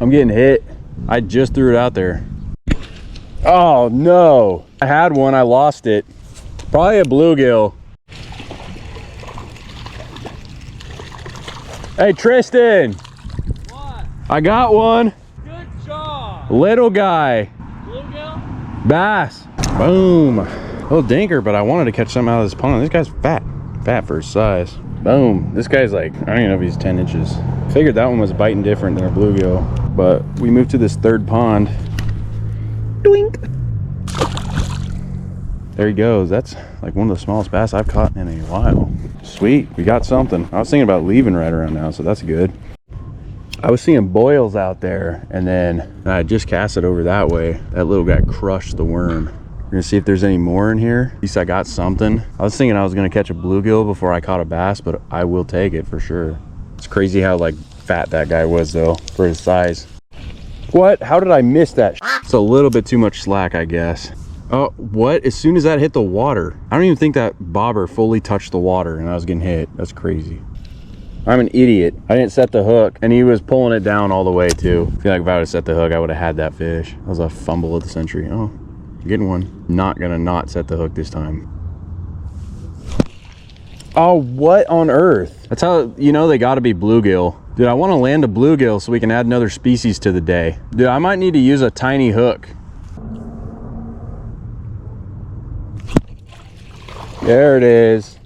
I'm getting hit. I just threw it out there. Oh no. I had one, I lost it. Probably a bluegill. Hey Tristan. What? I got one. Good job. Little guy. Bluegill? Bass. Boom. A little dinker, but I wanted to catch something out of this pond. This guy's fat. Fat for his size. Boom. This guy's like, I don't even know if he's 10 inches. Figured that one was biting different than a bluegill. But we moved to this third pond. Doink. There he goes. That's like one of the smallest bass I've caught in a while. Sweet. We got something. I was thinking about leaving right around now, so that's good. I was seeing boils out there, and then I just cast it over that way. That little guy crushed the worm. We're gonna see if there's any more in here. At least I got something. I was thinking I was gonna catch a bluegill before I caught a bass, but I will take it for sure. It's crazy how like fat that guy was though for his size. What? How did I miss that? It's a little bit too much slack, I guess. Oh, what? As soon as that hit the water, I don't even think that bobber fully touched the water and I was getting hit. That's crazy. I'm an idiot. I didn't set the hook and he was pulling it down all the way too. I feel like if I would have set the hook, I would have had that fish. That was a fumble of the century. Oh, I'm getting one. Not gonna not set the hook this time. Oh, what on earth? That's how, you know, they gotta be bluegill. Dude, I wanna land a bluegill so we can add another species to the day. Dude, I might need to use a tiny hook. There it is.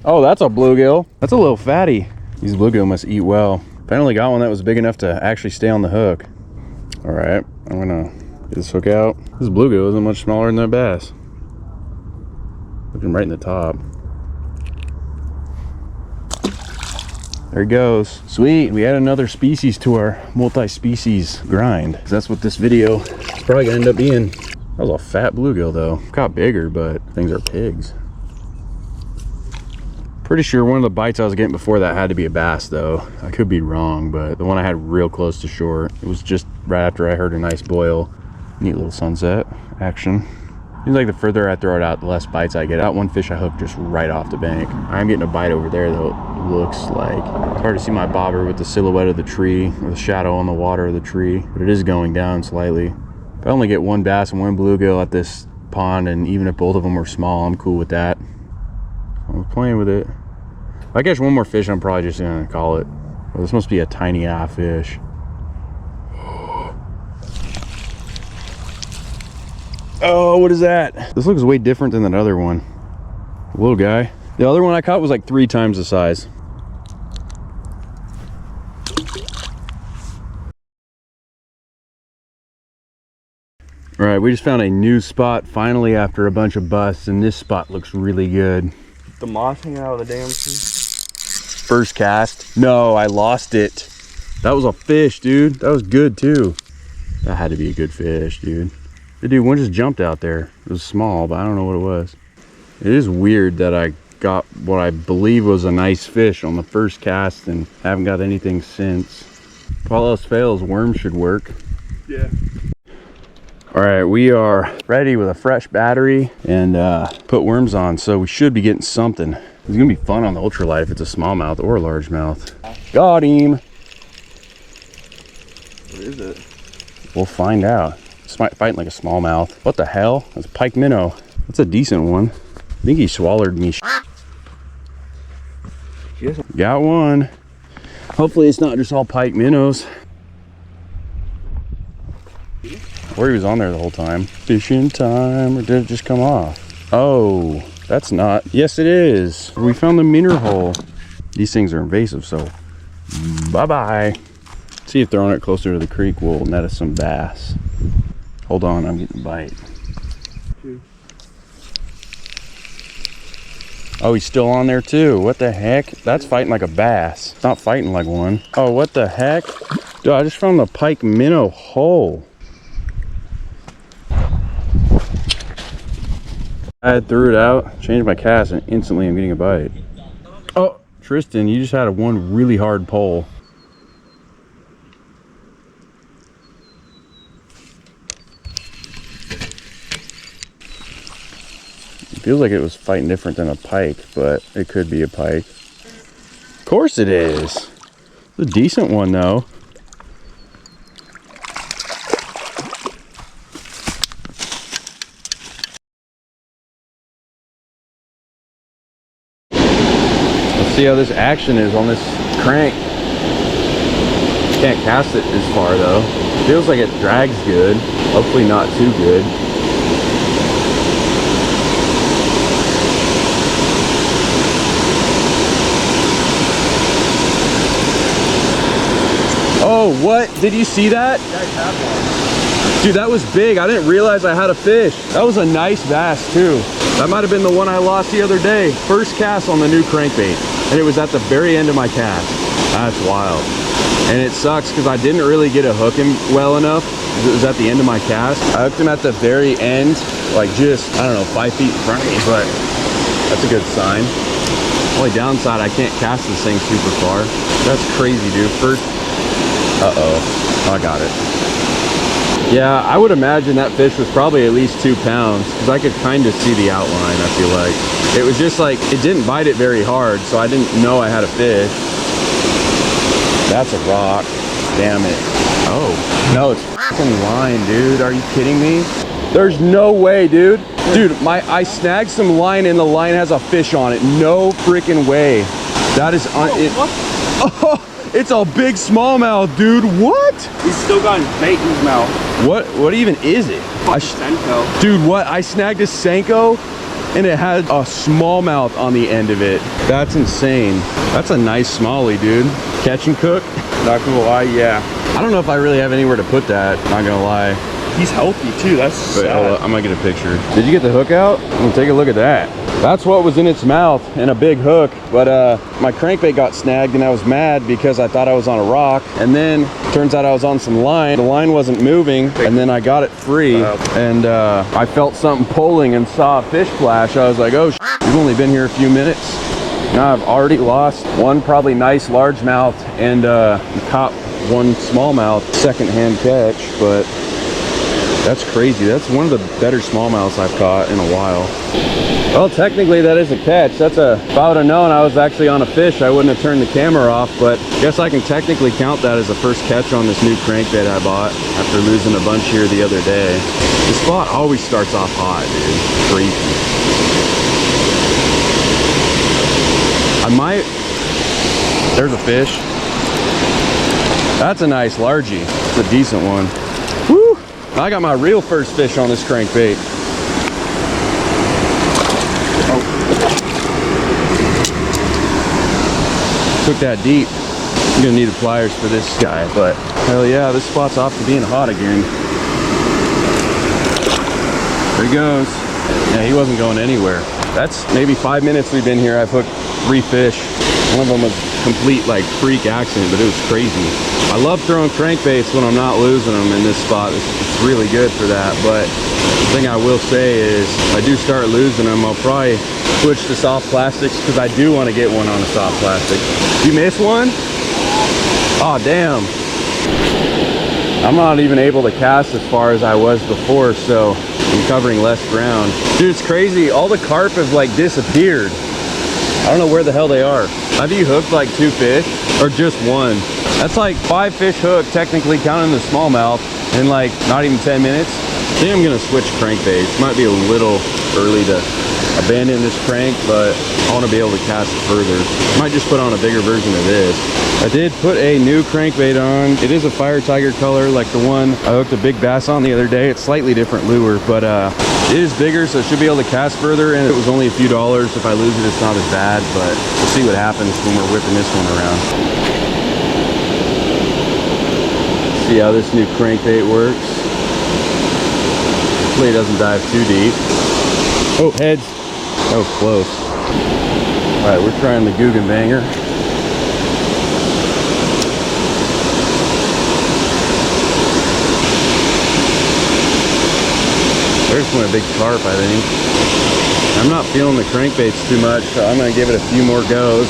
Oh, that's a bluegill. That's a little fatty. These bluegill must eat well. Finally got one that was big enough to actually stay on the hook. All right, I'm gonna get this hook out. This bluegill isn't much smaller than that bass. Looking right in the top. There he goes. Sweet, we add another species to our multi-species grind. That's what this video is probably gonna end up being. That was a fat bluegill though. Got bigger, but things are pigs. Pretty sure one of the bites I was getting before that had to be a bass though. I could be wrong, but the one I had real close to shore, it was just right after I heard a nice boil. Neat little sunset action. Seems like the further I throw it out, the less bites I get. That one fish I hooked just right off the bank. I'm getting a bite over there though, it looks like. It's hard to see my bobber with the silhouette of the tree, or the shadow on the water of the tree, but it is going down slightly. If I only get one bass and one bluegill at this pond, and even if both of them were small, I'm cool with that. I'm playing with it. If I catch one more fish, I'm probably just gonna call it. Well, this must be a tiny ass fish. Oh, what is that? This looks way different than that other one. Little guy. The other one I caught was like 3 times the size. All right, we just found a new spot finally after a bunch of busts, and this spot looks really good. The moss hanging out of the damn tree. First cast. No, I lost it. That was a fish, dude. That was good too. That had to be a good fish, dude. The dude, one just jumped out there. It was small, but I don't know what it was. It is weird that I got what I believe was a nice fish on the first cast and haven't got anything since. If all else fails, worms should work. Yeah. All right, we are ready with a fresh battery and put worms on, so we should be getting something. It's gonna be fun on the ultralight if it's a smallmouth or a largemouth. Got him. What is it? We'll find out. It's fighting like a smallmouth. What the hell? That's a pike minnow. That's a decent one. I think he swallowed me. Got one. Hopefully it's not just all pike minnows. Or he was on there the whole time. Fishing time, or did it just come off? Oh, that's not. Yes, it is. We found the minnow hole. These things are invasive, so bye-bye. See if throwing it closer to the creek will net us some bass. Hold on, I'm getting a bite. Oh, he's still on there too. What the heck? That's fighting like a bass. It's not fighting like one. Oh, what the heck? Dude, I just found the pike minnow hole. I threw it out, changed my cast, and instantly I'm getting a bite. Oh, Tristan, you just had one really hard pull. It feels like it was fighting different than a pike, but it could be a pike. Of course it is. It's a decent one though. See how this action is on this crank. Can't cast it as far though. Feels like it drags good. Hopefully not too good. Oh, what? Did you see that? Dude, that was big. I didn't realize I had a fish. That was a nice bass too. That might have been the one I lost the other day. First cast on the new crankbait. And it was at the very end of my cast. That's wild. And it sucks because I didn't really get to hook him well enough. It was at the end of my cast. I hooked him at the very end, like just, I don't know, 5 feet in front of me, but that's a good sign. Only downside, I can't cast this thing super far. That's crazy, dude. First, I got it. Yeah, I would imagine that fish was probably at least 2 pounds because I could kind of see the outline, I feel like. It was just like, it didn't bite it very hard, so I didn't know I had a fish. That's a rock. Damn it. Oh, no, it's fucking line, dude. Are you kidding me? There's no way, dude. Dude, I snagged some line and the line has a fish on it. No freaking way. That is it's a big smallmouth, dude. What? He's still got bait in his mouth. What even is it? Senko. Dude, what? I snagged a Senko and it had a smallmouth on the end of it. That's insane. That's a nice smallie, dude. Catch and cook? Not gonna lie, yeah. I don't know if I really have anywhere to put that, not gonna lie. He's healthy too, that's But sad. hold up, I'm gonna get a picture. Did you get the hook out? Well, take a look at that. That's what was in its mouth, and a big hook. But my crankbait got snagged and I was mad because I thought I was on a rock. And then turns out I was on some line. The line wasn't moving, and then I got it free. And I felt something pulling and saw a fish flash. I was like, oh, you've only been here a few minutes. Now I've already lost one probably nice largemouth and caught one smallmouth secondhand catch, but that's crazy. That's one of the better smallmouths I've caught in a while. Well, technically that is a catch. That's if I would have known I was actually on a fish, I wouldn't have turned the camera off, but I guess I can technically count that as a first catch on this new crankbait I bought after losing a bunch here the other day. The spot always starts off hot, dude. Crazy. There's a fish. That's a nice largie. It's a decent one. Woo! I got my real first fish on this crankbait. Oh. Took that deep. I'm gonna need the pliers for this guy, but hell yeah, this spot's off to being hot again. There he goes. Yeah, he wasn't going anywhere. That's maybe 5 minutes we've been here. I've hooked 3 fish. One of them was complete like freak accident, but it was crazy. I love throwing crankbaits when I'm not losing them in this spot. It's really good for that. But the thing I will say is if I do start losing them, I'll probably switch to soft plastics because I do want to get one on a soft plastic. You miss one? Oh, damn. I'm not even able to cast as far as I was before, so I'm covering less ground. Dude, it's crazy. All the carp have like disappeared. I don't know where the hell they are. Have you hooked like 2 fish or just one? That's like 5 fish hooked, technically counting the smallmouth, in like not even 10 minutes. I think I'm gonna switch crankbaits. Might be a little early to abandon this crank, but I want to be able to cast it further. Might just put on a bigger version of this. I did put a new crankbait on. It is a fire tiger color like the one I hooked a big bass on the other day. It's slightly different lure, but it is bigger, so it should be able to cast further, and it was only a few dollars. If I lose it, it's not as bad, but we'll see what happens when we're whipping this one around. See how this new crankbait works. Hopefully it doesn't dive too deep. Oh, heads. That was close. All right, we're trying the Guggenbanger. There's one, a big carp, I think. I'm not feeling the crankbaits too much, so I'm gonna give it a few more goes.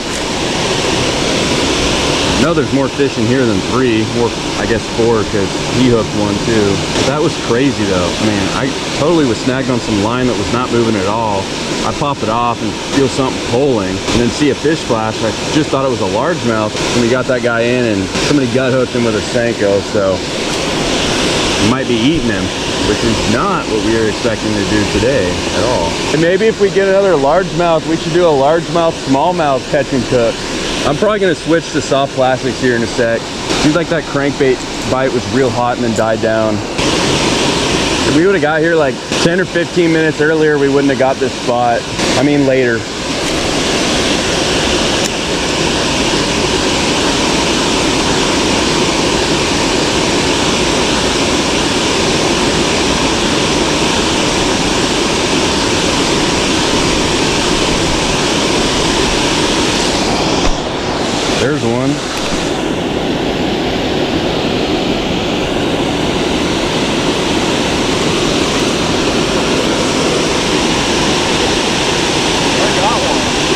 I know there's more fish in here than 3, more, I guess 4, because he hooked one too. That was crazy though. I mean, I totally was snagged on some line that was not moving at all. I pop it off and feel something pulling, and then see a fish flash. I just thought it was a largemouth, and we got that guy in, and somebody gut hooked him with a Senko, so We might be eating them, which is not what we were expecting to do today at all. And maybe if we get another largemouth, we should do a largemouth, smallmouth catch and cook. I'm probably gonna switch to soft plastics here in a sec. Seems like that crankbait bite was real hot and then died down. If we would've got here like 10 or 15 minutes earlier, we wouldn't have got this spot. I mean, later. There's one.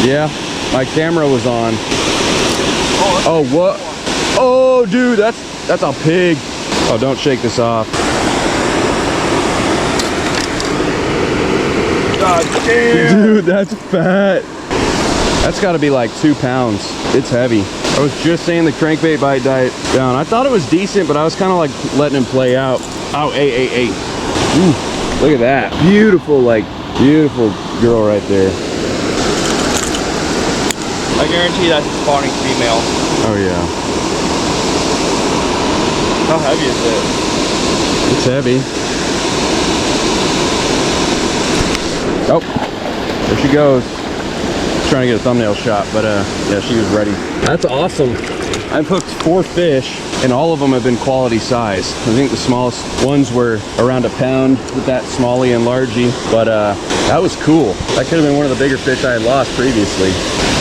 Yeah, my camera was on. Oh, what? Oh, dude, that's a pig. Oh, don't shake this off. God damn. Dude, that's fat. That's got to be like 2 pounds. It's heavy. I was just saying the crankbait bite died down. I thought it was decent, but I was kind of like letting him play out. Oh, hey. Ooh, look at that. Beautiful, like, beautiful girl right there. I guarantee that's a spawning female. Oh, yeah. How heavy is it? It's heavy. Oh, there she goes. Trying to get a thumbnail shot, but yeah, she was ready. That's awesome. I've hooked 4 fish and all of them have been quality size. I think the smallest ones were around a pound with that smallie and largie, but that was cool. That could have been one of the bigger fish I had lost previously.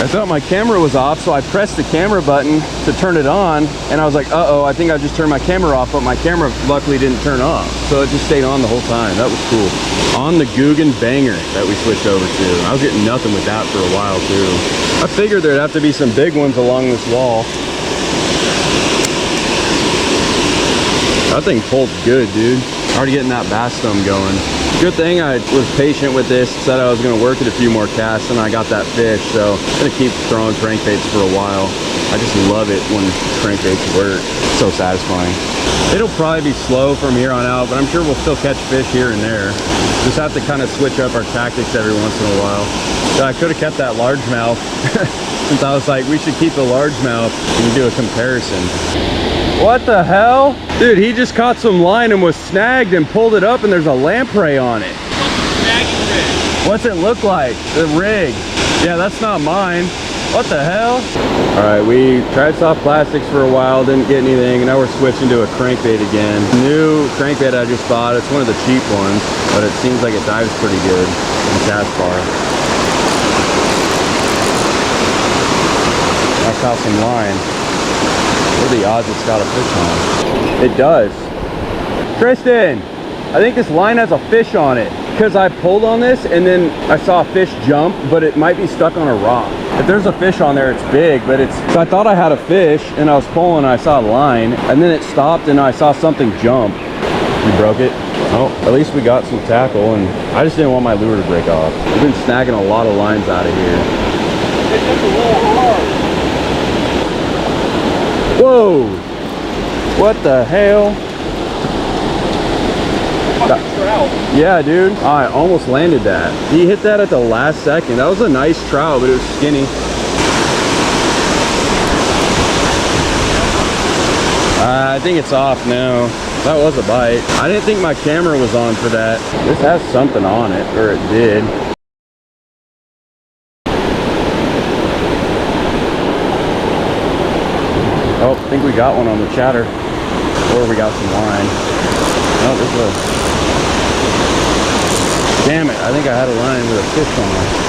I thought my camera was off, so I pressed the camera button to turn it on, and I was like, uh-oh, I think I just turned my camera off, but my camera luckily didn't turn off, so it just stayed on the whole time. That was cool. On the Guggen Banger that we switched over to. I was getting nothing with that for a while, too. I figured there'd have to be some big ones along this wall. That thing pulled good, dude. Already getting that bass thumb going. Good thing I was patient with this, said I was gonna work it a few more casts, and I got that fish, so I'm gonna keep throwing crankbaits for a while. I just love it when crankbaits work. It's so satisfying. It'll probably be slow from here on out, but I'm sure we'll still catch fish here and there. Just have to kind of switch up our tactics every once in a while. So I could have kept that largemouth, since I was like, we should keep the largemouth and do a comparison. What the hell? Dude, he just caught some line and was snagged and pulled it up, and there's a lamprey on it. What's it look like? The rig. Yeah, that's not mine. What the hell? All right, we tried soft plastics for a while, didn't get anything, and now we're switching to a crankbait again. New crankbait I just bought. It's one of the cheap ones, but it seems like it dives pretty good in cast bar. I caught some line. What are the odds it's got a fish on? It does. Kristen, I think this line has a fish on it, because I pulled on this and then I saw a fish jump, but it might be stuck on a rock. If there's a fish on there, it's big, but it's... So I thought I had a fish and I was pulling and I saw a line, and then it stopped and I saw something jump. We broke it. Oh, at least we got some tackle, and I just didn't want my lure to break off. We've been snagging a lot of lines out of here. It's just a little hard. Whoa! What the hell? Trout. Yeah, dude. I almost landed that. He hit that at the last second. That was a nice trout, but it was skinny. I think it's off now. That was a bite. I didn't think my camera was on for that. This has something on it, or it did. Oh, I think we got one on the chatter. Or we got some line. No, this is a... Damn it, I think I had a line with a fish on it.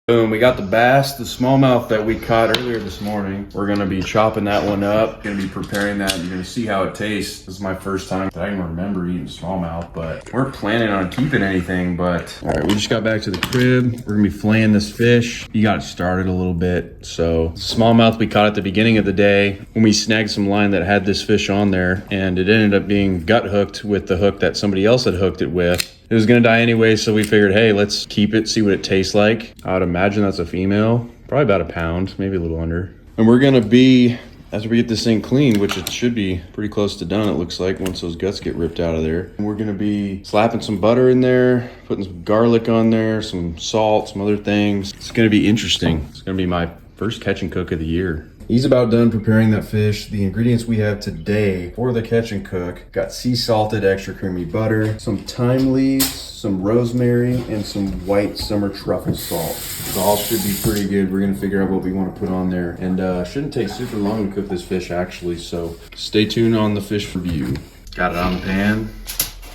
Boom, we got the bass, the smallmouth that we caught earlier this morning. We're gonna be chopping that one up, gonna be preparing that. You're gonna see how it tastes. This is my first time that I can remember eating smallmouth, but we're planning on keeping anything, but. All right, we just got back to the crib. We're gonna be filleting this fish. You got it started a little bit. So smallmouth we caught at the beginning of the day when we snagged some line that had this fish on there, and it ended up being gut hooked with the hook that somebody else had hooked it with. It was gonna die anyway, so we figured, hey, let's keep it, see what it tastes like. I would imagine that's a female, probably about a pound, maybe a little under. And we're gonna be after we get this thing cleaned, which it should be pretty close to done, it looks like, once those guts get ripped out of there. And we're gonna be slapping some butter in there, putting some garlic on there, some salt, some other things. It's gonna be interesting. It's gonna be my first catch and cook of the year. He's about done preparing that fish. The ingredients we have today for the catch and cook, got sea salted extra creamy butter, some thyme leaves, some rosemary, and some white summer truffle salt. It all should be pretty good. We're gonna figure out what we want to put on there. And shouldn't take super long to cook this fish actually, so stay tuned on the fish review. Got it on the pan.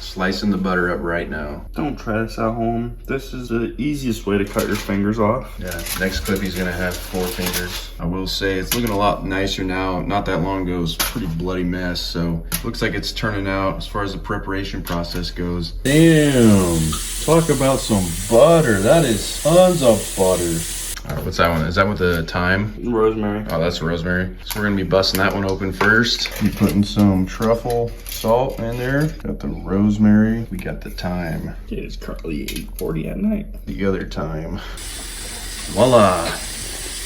Slicing the butter up right now. Don't try this at home. This is the easiest way to cut your fingers off. Yeah, next clip he's gonna have 4 fingers. I will say it's looking a lot nicer now. Not that long ago it was a pretty bloody mess, so looks like it's turning out as far as the preparation process goes. Damn, talk about some butter. That is tons of butter. All right, what's that one? Is that with the thyme? Rosemary. Oh, that's rosemary. So we're gonna be busting that one open first. Be putting some truffle salt in there. Got the rosemary. We got the thyme. It is currently 8:40 at night. The other thyme. Voila.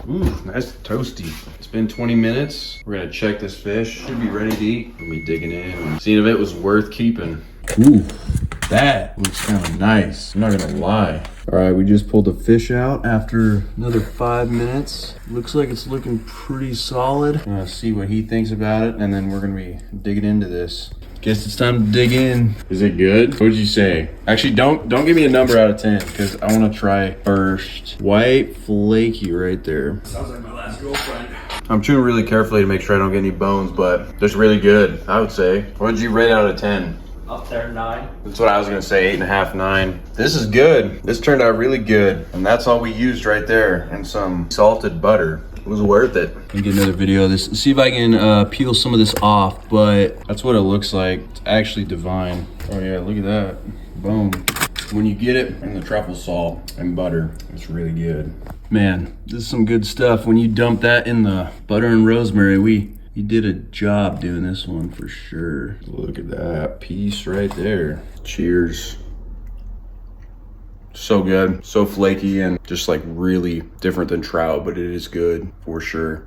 Ooh, nice toasty. It's been 20 minutes. We're gonna check this fish. Should be ready to eat. We'll be digging in and seeing if it was worth keeping. Ooh, that looks kind of nice. I'm not gonna lie. All right, we just pulled the fish out after another 5 minutes. Looks like it's looking pretty solid. I'm gonna see what he thinks about it, and then we're gonna be digging into this. Guess it's time to dig in. Is it good? What would you say? Actually, don't give me a number out of 10, because I want to try first. White, flaky right there. Sounds like my last girlfriend. I'm chewing really carefully to make sure I don't get any bones, but that's really good, I would say. What would you rate out of 10? Up there, 9. That's what I was gonna say, 8.5, 9. This is good. This turned out really good. And that's all we used right there, and some salted butter. It was worth it. Let me get another video of this. See if I can peel some of this off, but that's what it looks like. It's actually divine. Oh yeah, look at that. Boom. When you get it, and the truffle salt and butter, it's really good. Man, this is some good stuff. When you dump that in the butter and rosemary, we did a job doing this one for sure. Look at that piece right there. Cheers. So good, so flaky, and just like really different than trout, but it is good for sure.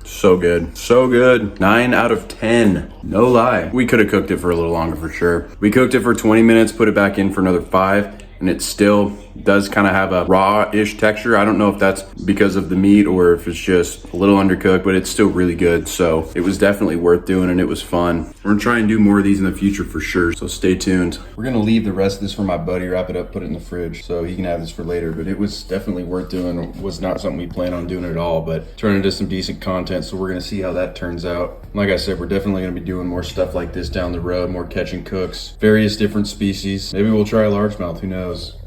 So good, so good. 9 out of 10, no lie. We could have cooked it for a little longer for sure. We cooked it for 20 minutes, put it back in for another 5, and it still does kind of have a raw-ish texture. I don't know if that's because of the meat or if it's just a little undercooked, but it's still really good. So it was definitely worth doing, and it was fun. We're gonna try and do more of these in the future for sure, so stay tuned. We're gonna leave the rest of this for my buddy, wrap it up, put it in the fridge so he can have this for later, but it was definitely worth doing. It was not something we plan on doing at all, but turned into some decent content, so we're gonna see how that turns out. Like I said, we're definitely gonna be doing more stuff like this down the road, more catch and cooks, various different species. Maybe we'll try a largemouth, who knows?